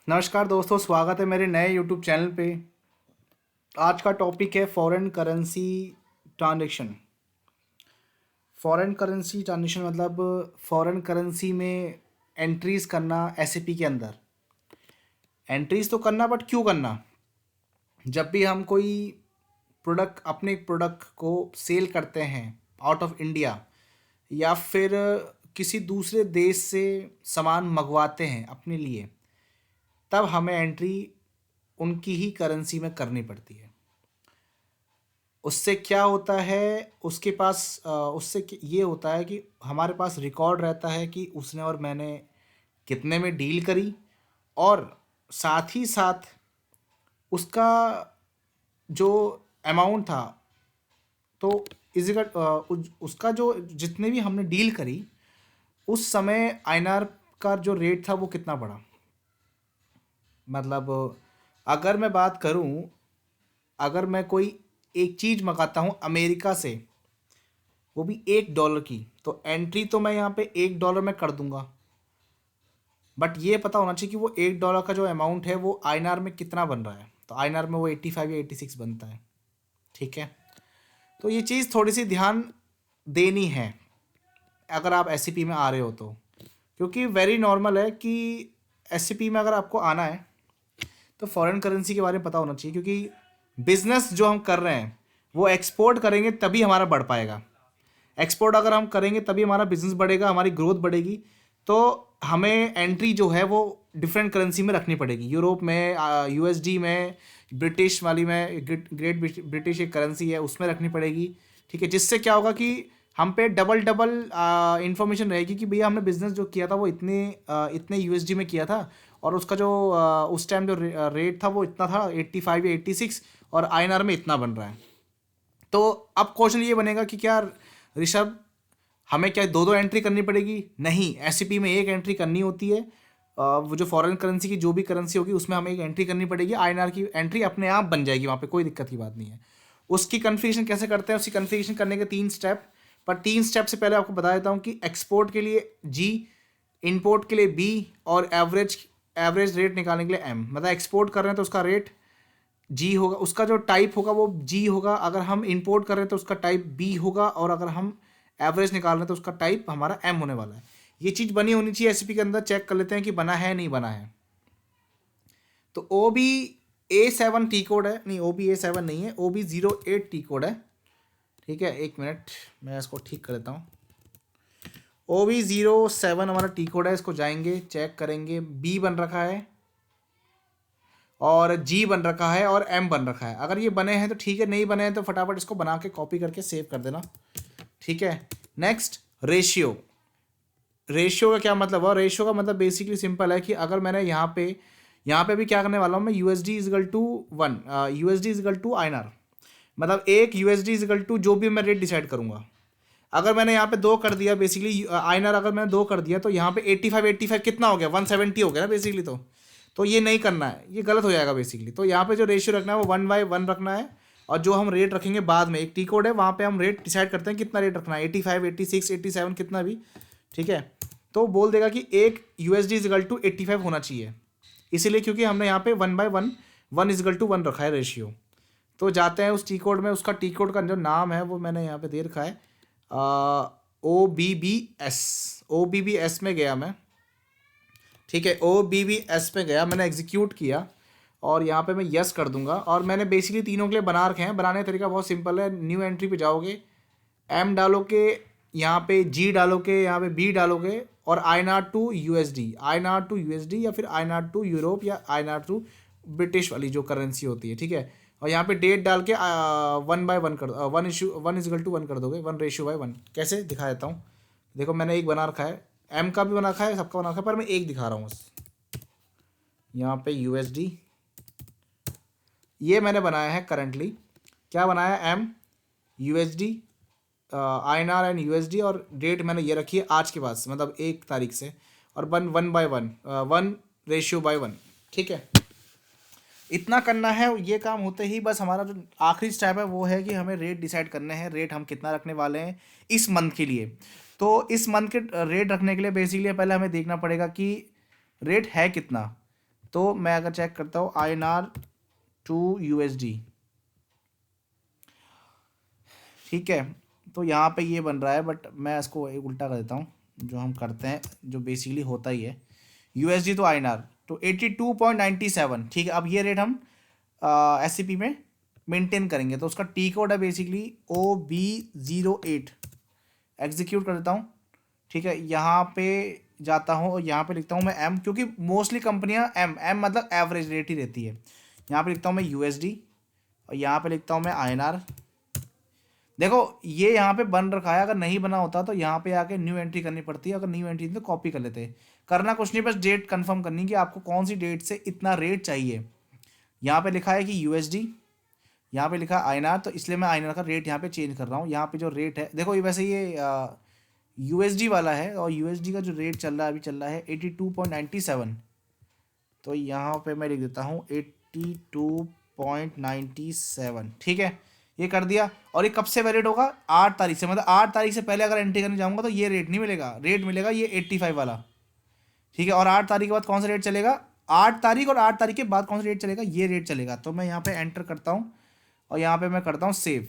नमस्कार दोस्तों, स्वागत है मेरे नए यूट्यूब चैनल पे। आज का टॉपिक है foreign currency transaction. Foreign currency transaction मतलब फॉरेन करेंसी में एंट्रीज करना एसएपी के अंदर। एंट्रीज तो करना, बट क्यों करना? जब भी हम कोई प्रोडक्ट, अपने प्रोडक्ट को सेल करते हैं आउट ऑफ इंडिया, या फिर किसी दूसरे देश से सामान मंगवाते हैं अपने लिए, तब हमें एंट्री उनकी ही करेंसी में करनी पड़ती है। उससे क्या होता है, उसके पास ये होता है कि हमारे पास रिकॉर्ड रहता है कि उसने और मैंने कितने में डील करी, और साथ ही साथ उसका जो अमाउंट था, तो इजिकल उसका जो जितने भी हमने डील करी, उस समय आईएनआर का जो रेट था वो कितना पड़ा। मतलब अगर मैं बात करूं, अगर मैं कोई एक चीज़ मंगाता हूं अमेरिका से, वो भी $1 की, तो एंट्री तो मैं यहाँ पे $1 में कर दूंगा, बट ये पता होना चाहिए कि वो $1 का जो अमाउंट है वो आईएनआर में कितना बन रहा है। तो आईएनआर में वो 85 या 86 बनता है। ठीक है, तो ये चीज़ थोड़ी सी ध्यान देनी है अगर आप एससीपी में आ रहे हो तो, क्योंकि वेरी नॉर्मल है कि एससीपी में अगर आपको आना है तो फॉरेन करेंसी के बारे में पता होना चाहिए, क्योंकि बिजनेस जो हम कर रहे हैं वो एक्सपोर्ट करेंगे तभी हमारा बढ़ पाएगा। एक्सपोर्ट अगर हम करेंगे तभी हमारा बिजनेस बढ़ेगा, हमारी ग्रोथ बढ़ेगी। तो हमें एंट्री जो है वो डिफरेंट करेंसी में रखनी पड़ेगी, यूरोप में, यूएसडी में, ब्रिटिश वाली में, ग्रेट ब्रिटिश एक करेंसी है उसमें रखनी पड़ेगी। ठीक है, जिससे क्या होगा कि हम पे डबल डबल इंफॉर्मेशन रहेगी कि भैया हमने बिजनेस जो किया था वो इतने यूएसडी में किया था, और उसका जो उस टाइम जो रेट था वो इतना था, 85 या 86, और आईएनआर में इतना बन रहा है। तो अब क्वेश्चन ये बनेगा कि क्या ऋषभ, हमें क्या दो दो एंट्री करनी पड़ेगी? नहीं, एससीपी में एक एंट्री करनी होती है। वो जो फॉरेन करेंसी की जो भी करेंसी होगी उसमें हमें एक एंट्री करनी पड़ेगी, आईएनआर की एंट्री अपने आप बन जाएगी, वहाँ पे कोई दिक्कत की बात नहीं है। उसकी कन्फिगरेशन कैसे करते हैं? उसकी कन्फिगरेशन करने के 3 स्टेप, पर 3 स्टेप से पहले आपको बता देता हूँ कि एक्सपोर्ट के लिए जी, इंपोर्ट के लिए बी, और एवरेज एवरेज रेट निकालने के लिए एम। मतलब एक्सपोर्ट कर रहे हैं तो उसका रेट जी होगा, उसका जो टाइप होगा वो जी होगा, अगर हम इंपोर्ट कर रहे हैं तो उसका टाइप बी होगा, और अगर हम एवरेज निकाल रहे हैं तो उसका टाइप हमारा एम होने वाला है। ये चीज़ बनी होनी चाहिए एसपी के अंदर। चेक कर लेते हैं कि बना है नहीं बना है। तो OB-A7 टी कोड है, नहीं OB-A7 नहीं है, OB-08 टी कोड है। ठीक है, एक मिनट मैं इसको ठीक कर देता हूँ। OB-07 हमारा टी कोड है, इसको जाएंगे चेक करेंगे, बी बन रखा है और जी बन रखा है और एम बन रखा है। अगर ये बने हैं तो ठीक है, नहीं बने हैं तो फटाफट इसको बना के कॉपी करके सेव कर देना। ठीक है, नेक्स्ट रेशियो। रेशियो का क्या मतलब है? रेशियो का मतलब बेसिकली सिंपल है कि अगर मैंने यहाँ पे भी क्या करने वाला हूँ मैं, USD equal to 1, USD equal to INR, मतलब एक यूएसडी इजगल टू जो भी मैं रेट डिसाइड करूँगा। अगर मैंने यहाँ पे 2 कर दिया, बेसिकली आईएनआर अगर मैंने 2 कर दिया तो यहाँ पे 85 कितना हो गया, 170 हो गया ना बेसिकली। तो ये नहीं करना है, ये गलत हो जाएगा बेसिकली। तो यहाँ पे जो रेशियो रखना है वो 1/1 रखना है, और जो हम रेट रखेंगे बाद में, एक टी कोड है वहाँ पे हम रेट डिसाइड करते हैं कितना रेट रखना है, 85, 86, 87, कितना भी। ठीक है, तो बोल देगा कि एक यूएसडी इजगल टू 85 होना चाहिए, इसीलिए क्योंकि हमने यहाँ पे 1/1, 1:1 रखा है रेशियो। तो जाते हैं उस टी कोड में, उसका टी कोड का जो नाम है वो मैंने यहाँ पे दे रखा है, OBBS में गया मैं। ठीक है, OBBS में गया, मैंने एग्जीक्यूट किया, और यहाँ पे मैं यस कर दूंगा। और मैंने बेसिकली तीनों के लिए बना रखे हैं। बनाने का तरीका बहुत सिंपल है, न्यू एंट्री पे जाओगे, एम डालोगे, यहाँ पे जी डालोगे, यहाँ पे बी डालोगे, और आई नॉट टू यूएसडी या फिर आई नॉट टू यूरोप या आई नॉट टू ब्रिटिश वाली जो करेंसी होती है। ठीक है, और यहाँ पे डेट डाल के 1/1 कर, 1:1 कर दोगे, 1:1। कैसे दिखा देता हूँ, देखो मैंने एक बना रखा है, एम का भी बना रखा है, सबका बना रखा है, पर मैं एक दिखा रहा हूँ बस। यहाँ पे यूएसडी ये मैंने बनाया है करंटली, क्या बनाया, M, USD, INR and USD, और डेट मैंने ये रखी है आज के बाद से, मतलब 1 तारीख से, और 1/1, 1:1। ठीक है, इतना करना है। ये काम होते ही बस हमारा जो आखिरी स्टेप है वो है कि हमें रेट डिसाइड करने हैं, रेट हम कितना रखने वाले हैं इस मंथ के लिए। तो इस मंथ के रेट रखने के लिए बेसिकली पहले हमें देखना पड़ेगा कि रेट है कितना। तो मैं अगर चेक करता हूँ INR टू USD, ठीक है, तो यहाँ पे ये बन रहा है, बट मैं इसको एक उल्टा कर देता हूँ, जो हम करते हैं जो बेसिकली होता ही है, USD तो INR तो 82.97, ठीक है। अब ये रेट हम SCP में मेंटेन करेंगे, तो उसका टी कोड है बेसिकली OB08। एग्जीक्यूट कर देता हूँ, ठीक है। यहाँ पे जाता हूँ और यहाँ पे लिखता हूँ मैं M, क्योंकि मोस्टली कंपनियाँ M मतलब एवरेज रेट ही रहती है। यहाँ पे लिखता हूँ मैं USD और यहाँ पे लिखता हूँ मैं INR। देखो ये यहाँ पे बन रखा है, अगर नहीं बना होता तो यहाँ पे आके न्यू एंट्री करनी पड़ती है, अगर न्यू एंट्री तो कॉपी कर लेते। करना कुछ नहीं, बस डेट कंफर्म करनी कि आपको कौन सी डेट से इतना रेट चाहिए। यहाँ पे लिखा है कि USD, यहाँ पे लिखा है INR, तो इसलिए मैं INR का रेट यहाँ पे चेंज कर रहा हूँ। यहाँ पे जो रेट है देखो, ये वैसे ये USD वाला है, और USD का जो रेट चल रहा है अभी चल रहा है 82.97, तो यहाँ पे मैं लिख देता हूँ 82.97, ठीक है। ये कर दिया, और ये कब से वैलिड होगा? 8 तारीख से, मतलब 8 तारीख से पहले अगर एंट्री करने जाऊँगा तो ये रेट नहीं मिलेगा, रेट मिलेगा ये 85 वाला, ठीक है। और 8 तारीख के बाद कौन सा रेट चलेगा? 8 तारीख और 8 तारीख के बाद कौन सा रेट चलेगा? ये रेट चलेगा। तो मैं यहाँ पे एंटर करता हूँ और यहाँ पे मैं करता हूँ सेव।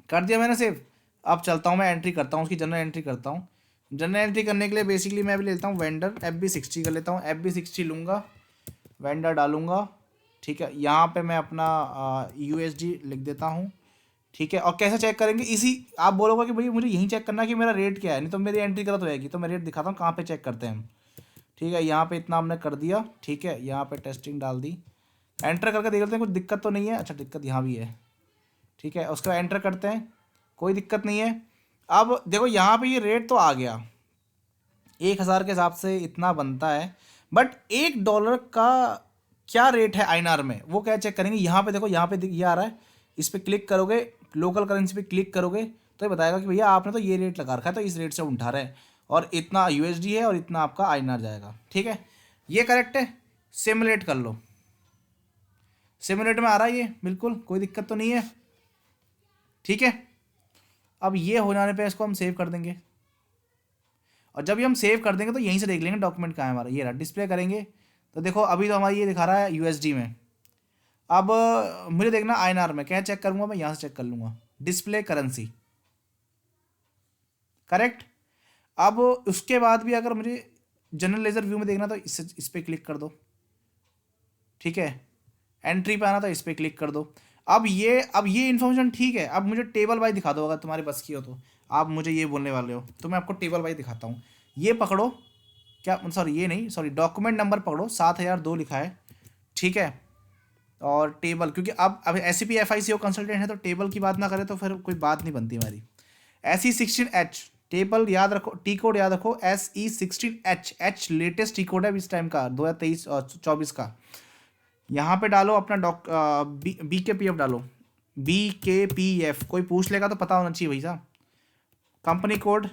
कर दिया मैंने सेव। अब चलता हूँ मैं एंट्री करता हूँ, उसकी जनरल एंट्री करता हूँ। जनरल एंट्री करने के लिए बेसिकली मैं अभी लेता हूँ वेंडर FB60 कर लेता हूँ, FB60 लूँगा, वेंडर डालूँगा, ठीक है। यहाँ पे मैं अपना USD लिख देता हूँ, ठीक है। और कैसे चेक करेंगे? इसी आप बोलोगे कि भाई मुझे यहीं चेक करना है कि मेरा रेट क्या है, नहीं तो मेरी एंट्री गलत हो जाएगी। तो मैं रेट दिखाता हूँ कहाँ पे चेक करते हैं हम, ठीक है। यहाँ पे इतना हमने कर दिया, ठीक है। यहाँ पे टेस्टिंग डाल दी, एंटर करके देख लेते हैं कुछ दिक्कत तो नहीं है। अच्छा दिक्कत यहाँ भी है, ठीक है। उसके बाद एंटर करते हैं, कोई दिक्कत नहीं है। अब देखो यहाँ पे ये रेट तो आ गया, 1000 के हिसाब से इतना बनता है, बट $1 का क्या रेट है INR में, वो क्या चेक करेंगे? यहाँ पे देखो, यहाँ पे ये आ रहा है, इस पर क्लिक करोगे, लोकल करेंसी पे क्लिक करोगे तो ये बताएगा कि भैया आपने तो ये रेट लगा रखा है, तो इस रेट से उठा रहे हैं, और इतना USD है और इतना आपका INR जाएगा, ठीक है। ये करेक्ट है। सिमुलेट कर लो, सिमुलेट में आ रहा है ये, बिल्कुल कोई दिक्कत तो नहीं है, ठीक है। अब ये हो जाने पे इसको हम सेव कर देंगे, और जब ये हम सेव कर देंगे तो यहीं से देख लेंगे डॉक्यूमेंट कहाँ है हमारा। ये रहा, डिस्प्ले करेंगे तो देखो अभी तो हमारी ये दिखा रहा है USD में। अब मुझे देखना INR में, क्या चेक करूँगा मैं? यहाँ से चेक कर लूँगा, डिस्प्ले करेंसी, करेक्ट। अब उसके बाद भी अगर मुझे जनरल लेजर व्यू में देखना तो इस पर क्लिक कर दो, ठीक है। एंट्री पे आना तो इस पर क्लिक कर दो। अब ये इन्फॉर्मेशन ठीक है। अब मुझे टेबल वाइज दिखा दो, अगर तुम्हारे बस की हो तो। आप मुझे ये बोलने वाले हो तो मैं आपको टेबल वाइज दिखाता हूँ। ये पकड़ो, क्या सॉरी ये नहीं, सॉरी डॉक्यूमेंट नंबर पकड़ो, 7002 लिखा है, ठीक है। और टेबल, क्योंकि अब SCP FICO कंसल्टेंट है तो टेबल की बात ना करें तो फिर कोई बात नहीं बनती हमारी। SE16H टेबल याद रखो, टी कोड याद रखो, SE16H लेटेस्ट टी कोड है इस टाइम का, 2023 और 24 का। यहाँ पे डालो अपना BKPF डालो, BKPF, कोई पूछ लेगा तो पता होना चाहिए भाई साहब। कंपनी कोड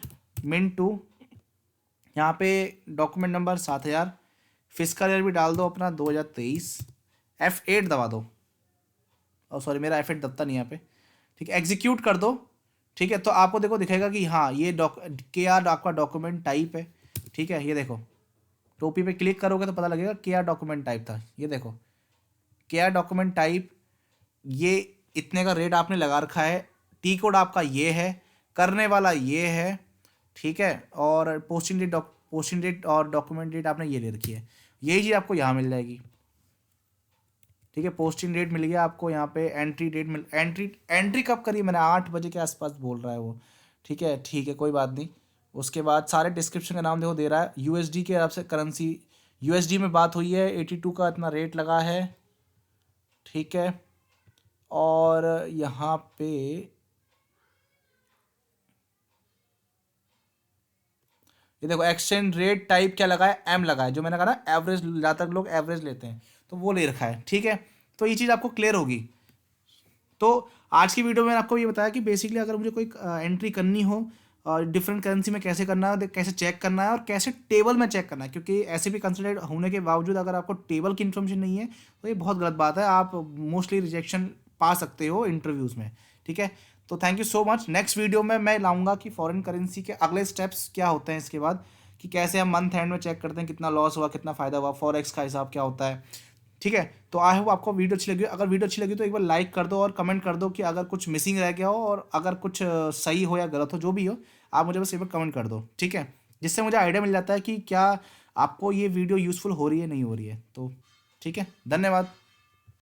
Mint2, यहाँ पे डॉक्यूमेंट नंबर 7000, फिस्कल ईयर भी डाल दो अपना 2023, F8 दबा दो, और सॉरी मेरा F8 दबता नहीं यहाँ पे, ठीक है। एग्जीक्यूट कर दो, ठीक है। तो आपको देखो दिखेगा कि हाँ ये KR आपका डॉक्यूमेंट टाइप है, ठीक है। ये देखो टोपी पे क्लिक करोगे तो पता लगेगा KR डॉक्यूमेंट टाइप था, ये देखो KR डॉक्यूमेंट टाइप, ये इतने का रेट आपने लगा रखा है, टी कोड आपका ये है, करने वाला ये है, ठीक है। और पोस्टिंग डेट और डॉक्यूमेंट डेट आपने ये ले रखी है, यही चीज़ आपको यहाँ मिल जाएगी, ठीक है। पोस्टिंग डेट मिल गया आपको, यहाँ पे एंट्री डेट एंट्री कब करी मैंने? 8 बजे के आसपास बोल रहा है वो, ठीक है, ठीक है, कोई बात नहीं। उसके बाद सारे डिस्क्रिप्शन का नाम देखो दे रहा है, USD के हिसाब से करेंसी, USD में बात हुई है, 82 का इतना रेट लगा है, ठीक है। और यहाँ पे ये देखो एक्सचेंज रेट टाइप क्या लगा है? M लगा है, जो मैंने कहा ना एवरेज, ज़्यादातर लोग एवरेज लेते हैं तो वो ले रखा है, ठीक है। तो ये चीज़ आपको क्लियर होगी। तो आज की वीडियो में आपको ये बताया कि बेसिकली अगर मुझे कोई एंट्री करनी हो डिफरेंट करेंसी में कैसे करना है, कैसे चेक करना है, और कैसे टेबल में चेक करना है, क्योंकि ऐसे भी कंसल्टेंट होने के बावजूद अगर आपको टेबल की इन्फॉर्मेशन नहीं है तो ये बहुत गलत बात है, आप मोस्टली रिजेक्शन पा सकते हो इंटरव्यूज़ में, ठीक है। तो thank you so much. Next video में मैं लाऊंगा कि फॉरेन करेंसी के अगले स्टेप्स क्या होते हैं इसके बाद, कि कैसे हम मंथ एंड में चेक करते हैं कितना लॉस हुआ, कितना फ़ायदा हुआ, फॉरेक्स का हिसाब क्या होता है। ठीक है, तो आई होप आपको वीडियो अच्छी लगी। अगर वीडियो अच्छी लगी तो एक बार लाइक कर दो और कमेंट कर दो कि अगर कुछ मिसिंग रह गया हो, और अगर कुछ सही हो या गलत हो, जो भी हो, आप मुझे बस एक बार कमेंट कर दो, ठीक है, जिससे मुझे आइडिया मिल जाता है कि क्या आपको ये वीडियो यूज़फुल हो रही है नहीं हो रही है। तो ठीक है, धन्यवाद।